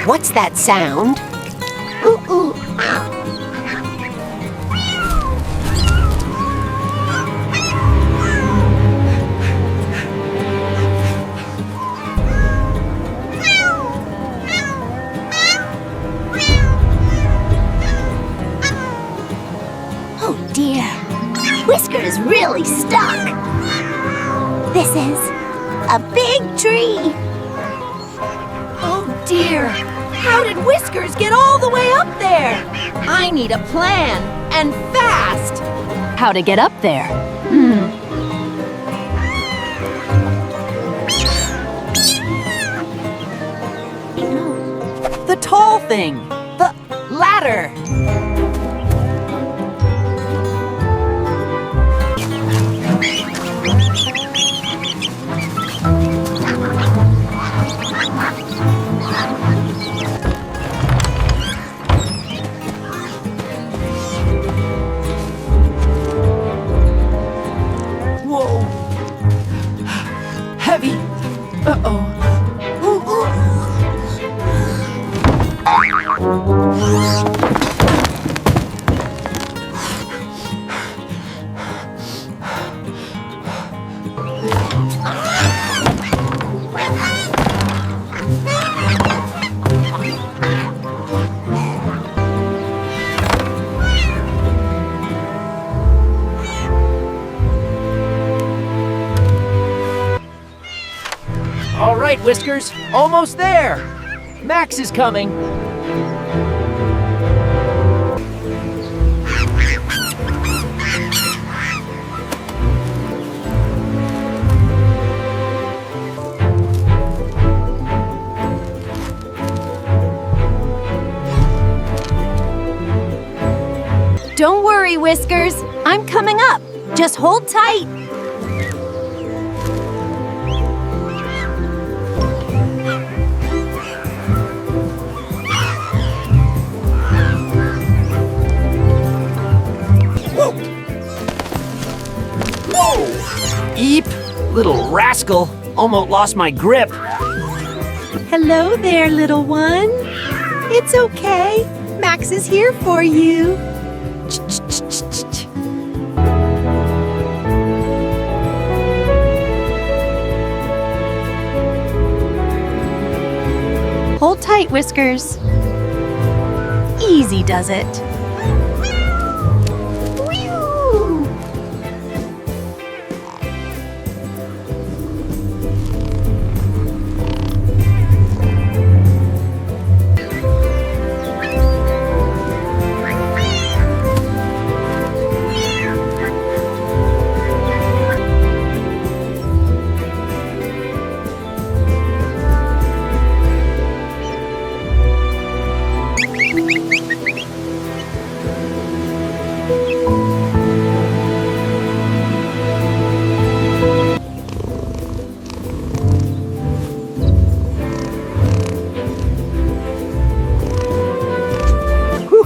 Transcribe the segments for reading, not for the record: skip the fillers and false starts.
What's that sound? Ooh, ooh. Oh dear, Whisker is really stuck. This is a big tree. Oh dear, how did Whiskers get all the way up there? I need a plan, and fast. How to get up there? The tall thing, the ladder. Whoa! Heavy! Uh-oh! Ooh, ooh. All right, Whiskers, almost there. Max is coming. Don't worry, Whiskers. I'm coming up. Just hold tight. Eep, little rascal. Almost lost my grip. Hello there, little one. It's okay. Max is here for you. Hold tight, Whiskers. Easy does it.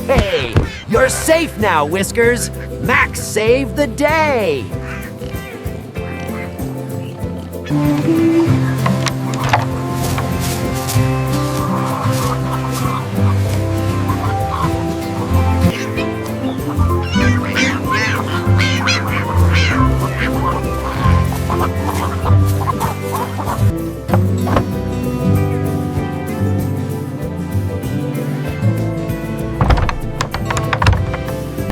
Hey, you're safe now, Whiskers. Max saved the day.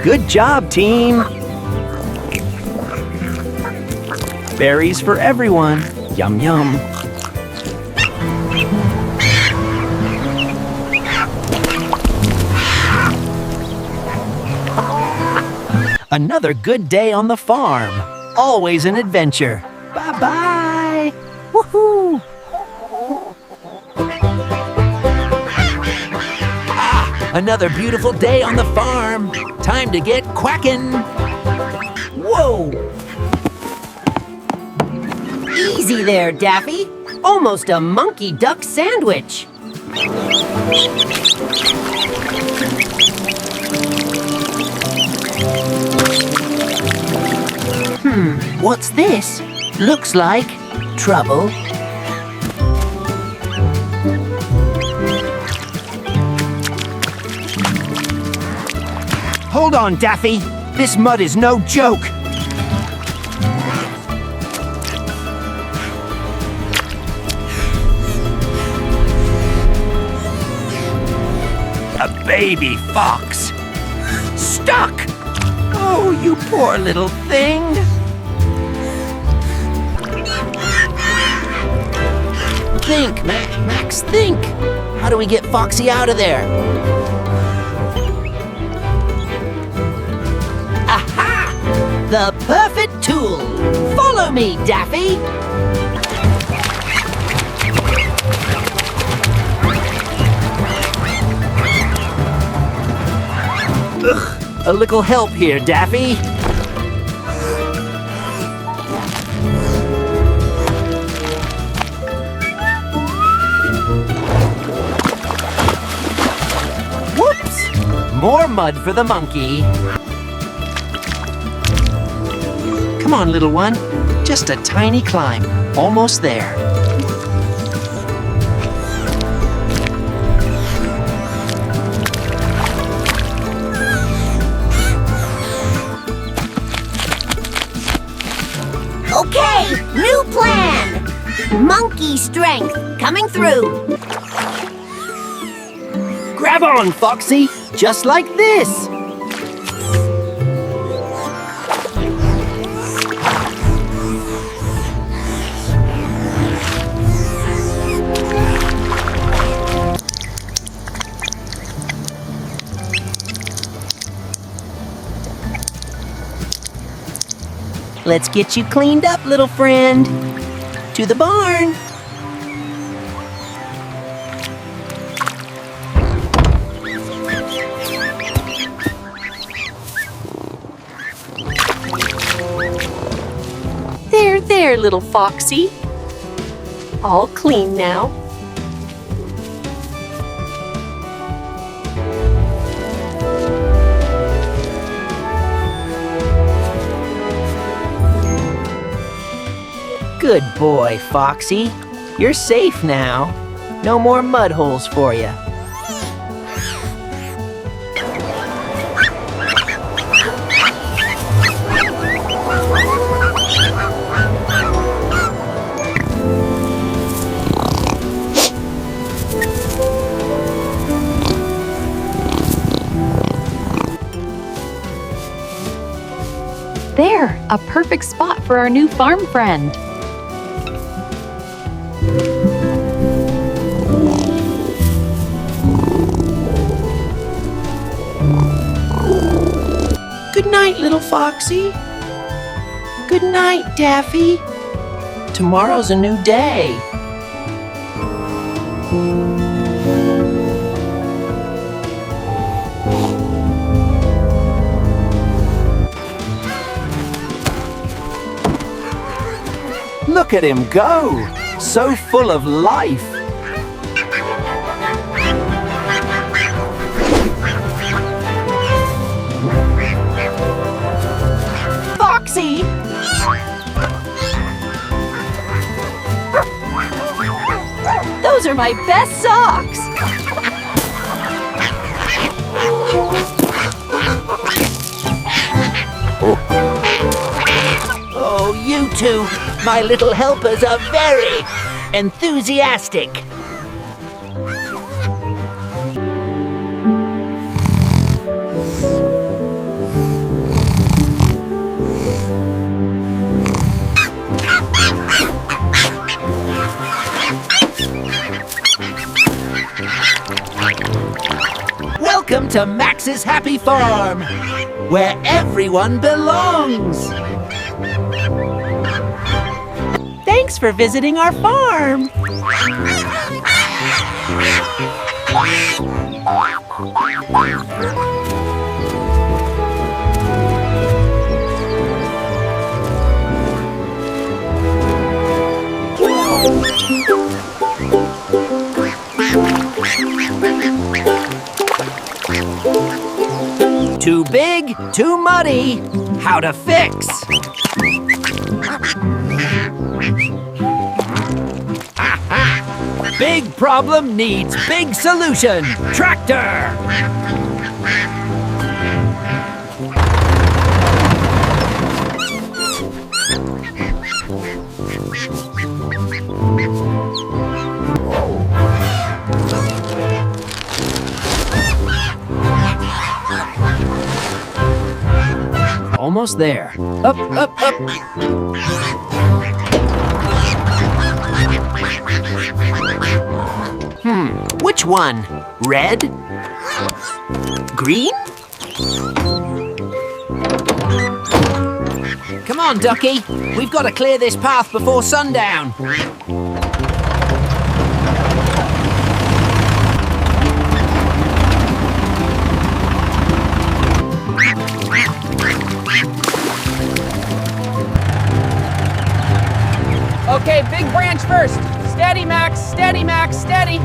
Good job, team. Berries for everyone. Yum, yum. Another good day on the farm. Always an adventure. Bye-bye. Woohoo! Another beautiful day on the farm. Time to get quacking. Whoa! Easy there, Daffy. Almost a monkey duck sandwich. What's this? Looks like trouble. Hold on, Daffy. This mud is no joke. A baby fox. Stuck! Oh, you poor little thing. Think, Max, think. How do we get Foxy out of there? Aha! The perfect tool. Follow me, Daffy. Ugh, a little help here, Daffy. Whoops! More mud for the monkey. Come on, little one. Just a tiny climb. Almost there. Okay, new plan. Monkey strength coming through. Grab on, Foxy. Just like this. Let's get you cleaned up, little friend. To the barn. There, little Foxy. All clean now. Good boy, Foxy. You're safe now. No more mud holes for you. There, a perfect spot for our new farm friend. Good night, little Foxy. Good night, Daffy. Tomorrow's a new day. Look at him go! So full of life! Foxy! Those are my best socks! Oh, you two, my little helpers are very enthusiastic. Welcome to Max's Happy Farm, where everyone belongs. Thanks for visiting our farm. Too big, too muddy. How to fix? Aha! Big problem needs big solution. Tractor! Almost there. Up, up, up. Which one? Red? Green? Come on, Ducky. We've got to clear this path before sundown. Okay, big branch first. Steady, Max, steady, Max, steady.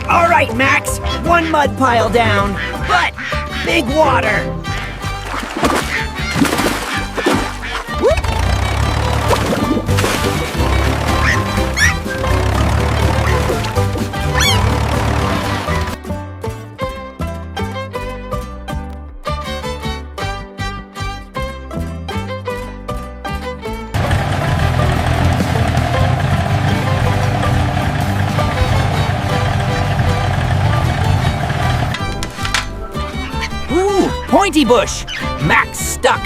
All right, Max. One mud pile down, but big water. Ooh, pointy bush. Max stuck.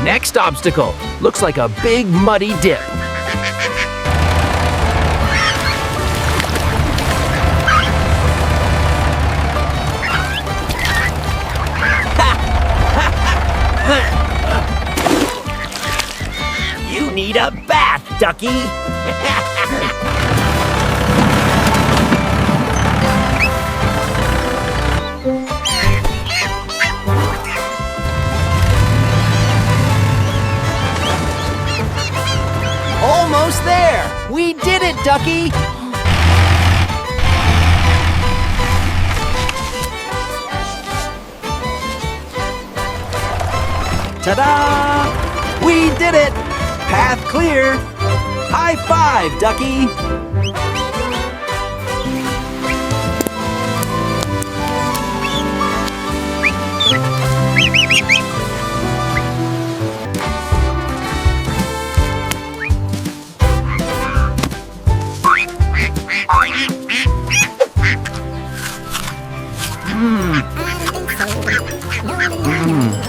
Next obstacle. Looks like a big muddy dip. You need a bath, Ducky. Almost there. We did it, Ducky. Ta-da! We did it. Path clear. High five, Ducky.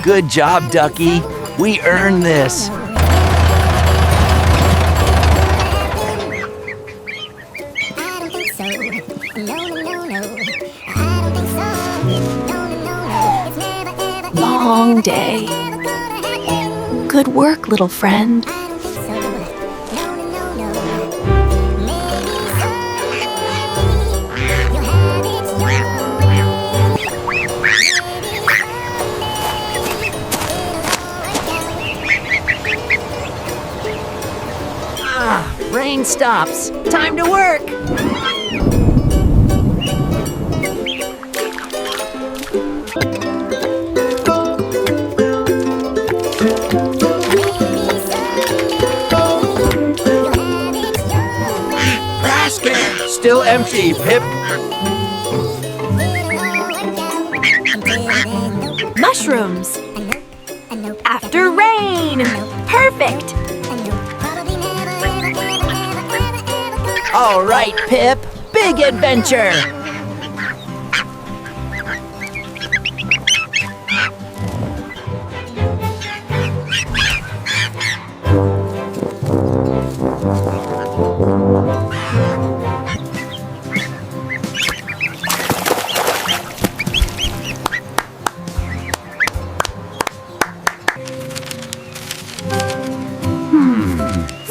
Good job, Ducky. We earned this. Long day. Good work, little friend. Rain stops. Time to work. Basket. Still empty, Pip. Mushrooms. After rain. Perfect. All right, Pip. Big adventure.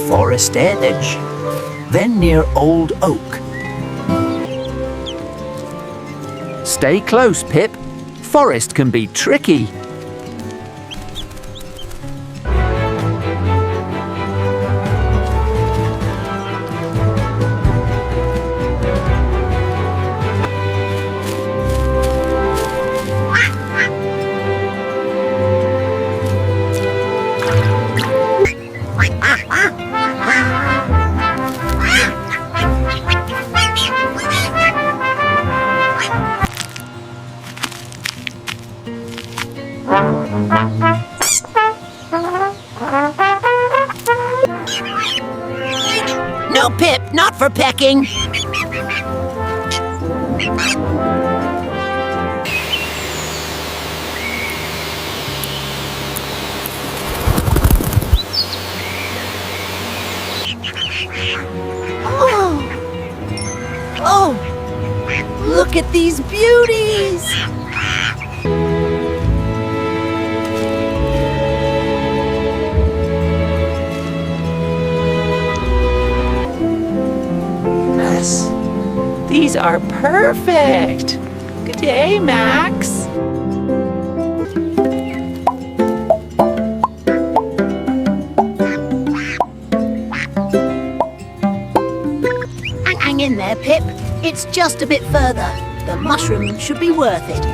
Forest edge. Then near Old Oak. Stay close, Pip. Forest can be tricky. No, Pip, not for pecking. Oh, look at these beauties! Yes. These are perfect. Good day, Max. Hang in there, Pip. It's just a bit further. The mushroom should be worth it.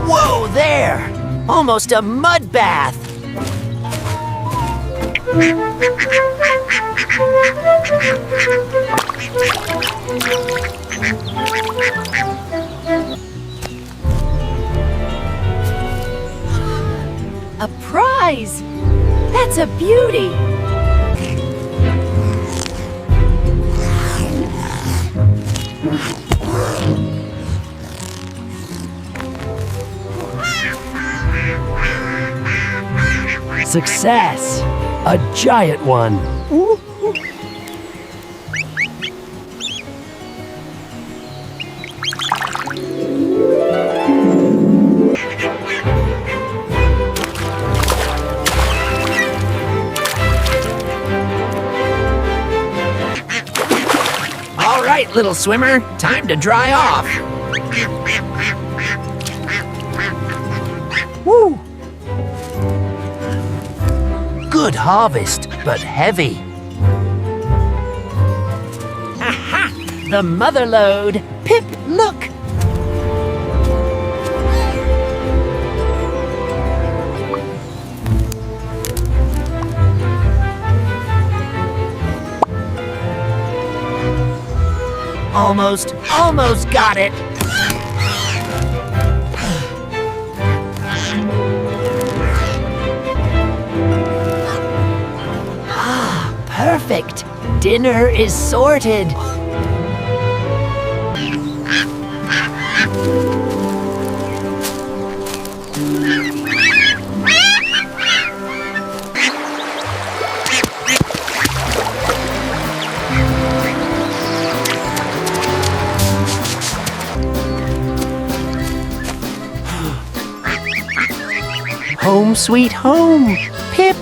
Whoa there! Almost a mud bath. A prize! That's a beauty! Success! A giant one! All right, little swimmer, time to dry off. Woo! Good harvest, but heavy. Aha! The mother lode. Pip, look! Almost got it. Ah, perfect. Dinner is sorted. Home sweet home, Pip.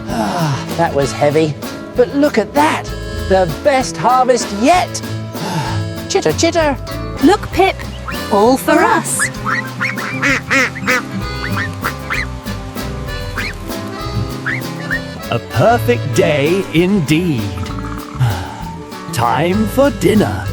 Ah, that was heavy. But look at that. The best harvest yet. Chitter, chitter. Look, Pip! All for us! A perfect day indeed. Time for dinner.